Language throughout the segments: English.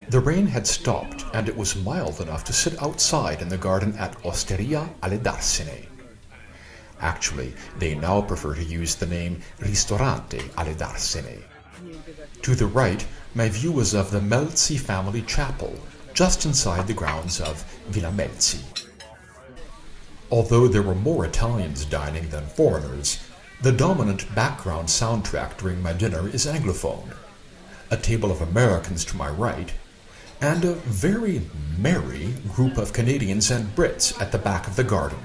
The rain had stopped, and it was mild enough to sit outside in the garden at Osteria alle Darsene. Actually, they now prefer to use the name Ristorante alle Darsene. To the right, my view was of the Melzi family chapel, just inside the grounds of Villa Melzi. Although there were more Italians dining than foreigners, the dominant background soundtrack during my dinner is Anglophone, a table of Americans to my right, and a very merry group of Canadians and Brits at the back of the garden.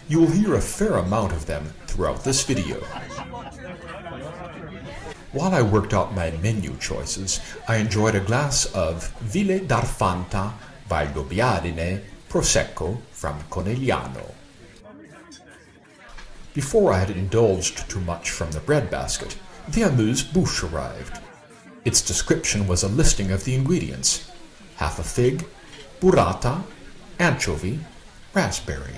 You will hear a fair amount of them throughout this video. While I worked out my menu choices, I enjoyed a glass of Ville d'Arfanta Valdobbiadene Prosecco from Conegliano. Before I had indulged too much from the breadbasket, the amuse-bouche arrived. Its description was a listing of the ingredients: half a fig, burrata, anchovy, raspberry.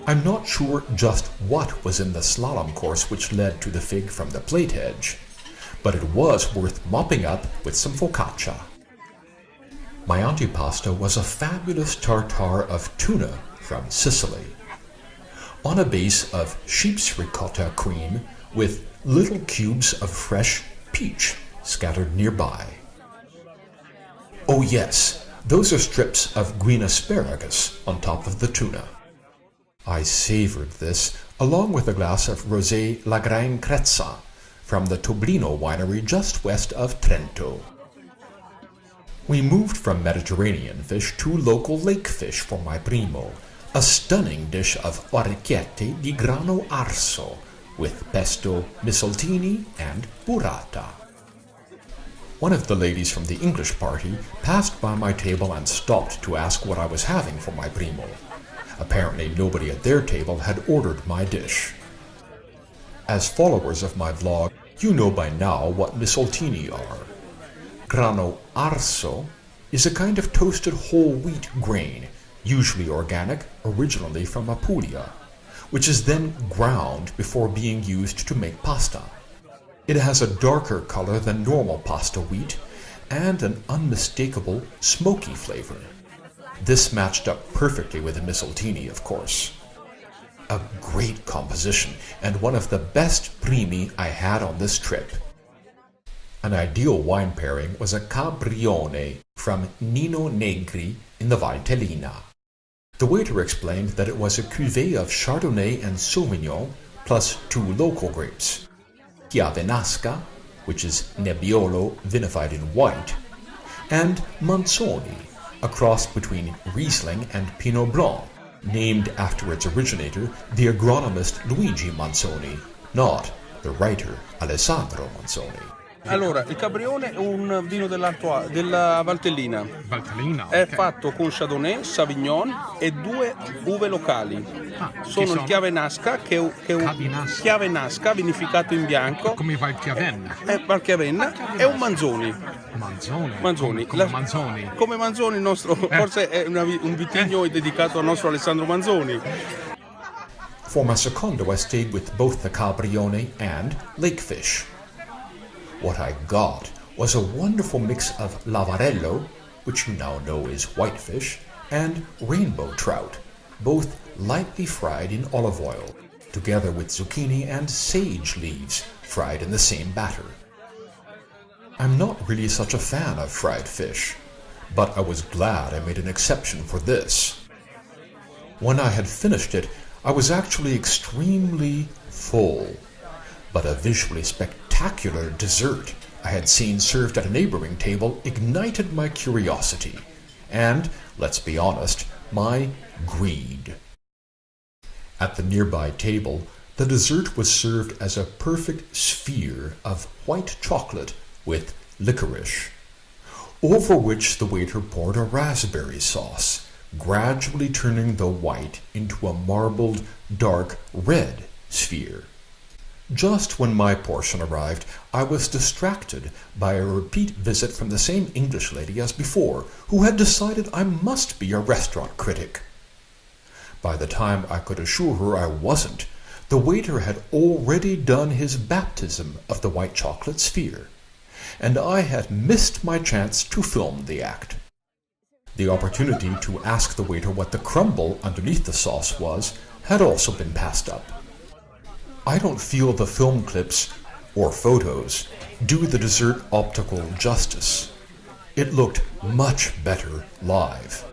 I'm not sure just what was in the slalom course which led to the fig from the plate edge, but it was worth mopping up with some focaccia. My antipasta was a fabulous tartare of tuna from Sicily, on a base of sheep's ricotta cream with little cubes of fresh peach scattered nearby. Oh yes, those are strips of green asparagus on top of the tuna. I savored this along with a glass of Rosé La Gran Crezza from the Toblino winery just west of Trento. We moved from Mediterranean fish to local lake fish for my primo, a stunning dish of orecchiette di grano arso with pesto, misoltini, and burrata. One of the ladies from the English party passed by my table and stopped to ask what I was having for my primo. Apparently nobody at their table had ordered my dish. As followers of my vlog, you know by now what misoltini are. Grano arso is a kind of toasted whole wheat grain, usually organic, originally from Apulia, which is then ground before being used to make pasta. It has a darker color than normal pasta wheat and an unmistakable smoky flavor. This matched up perfectly with the misoltini, of course. A great composition and one of the best primi I had on this trip. An ideal wine pairing was a Cabrione from Nino Negri in the Valtellina. The waiter explained that it was a cuvée of Chardonnay and Sauvignon plus 2 local grapes, Chiavenasca, which is Nebbiolo vinified in white, and Manzoni, a cross between Riesling and Pinot Blanc, named after its originator, the agronomist Luigi Manzoni, not the writer Alessandro Manzoni. Allora, il Cabrione è un vino della Valtellina. Valtellina, È ok. fatto con Chardonnay, Sauvignon e 2 uve locali. Sono il Chiavenasca, che è un Chiavenasca. Chiavenasca vinificato in bianco. Come Valchiavenna. È Valchiavenna e un Manzoni. Manzoni. Come La- Manzoni. Come Manzoni, il nostro, forse è un vitigno dedicato al nostro Alessandro Manzoni. For my secondo, I stayed with both the Cabrione and lake fish. What I got was a wonderful mix of lavarello, which you now know is whitefish, and rainbow trout, both lightly fried in olive oil, together with zucchini and sage leaves fried in the same batter. I'm not really such a fan of fried fish, but I was glad I made an exception for this. When I had finished it, I was actually extremely full, but a visually spectacular dessert I had seen served at a neighboring table ignited my curiosity and, let's be honest, my greed. At the nearby table, the dessert was served as a perfect sphere of white chocolate with licorice, over which the waiter poured a raspberry sauce, gradually turning the white into a marbled, dark red sphere. Just when my portion arrived, I was distracted by a repeat visit from the same English lady as before, who had decided I must be a restaurant critic. By the time I could assure her I wasn't, the waiter had already done his baptism of the white chocolate sphere, and I had missed my chance to film the act. The opportunity to ask the waiter what the crumble underneath the sauce was had also been passed up. I don't feel the film clips or photos do the dessert optical justice. It looked much better live.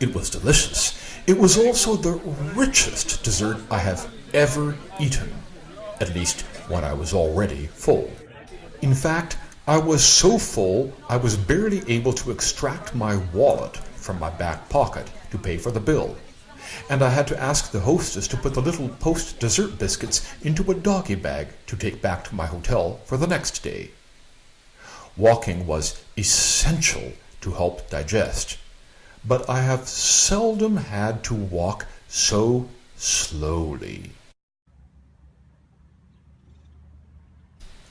It was delicious. It was also the richest dessert I have ever eaten, at least when I was already full. In fact, I was so full I was barely able to extract my wallet from my back pocket to pay for the bill, and I had to ask the hostess to put the little post-dessert biscuits into a doggy bag to take back to my hotel for the next day. Walking was essential to help digest, but I have seldom had to walk so slowly.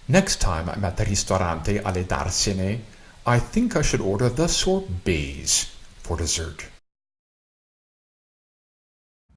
Next time I'm at the Ristorante alle Darsene, I think I should order the sorbets for dessert.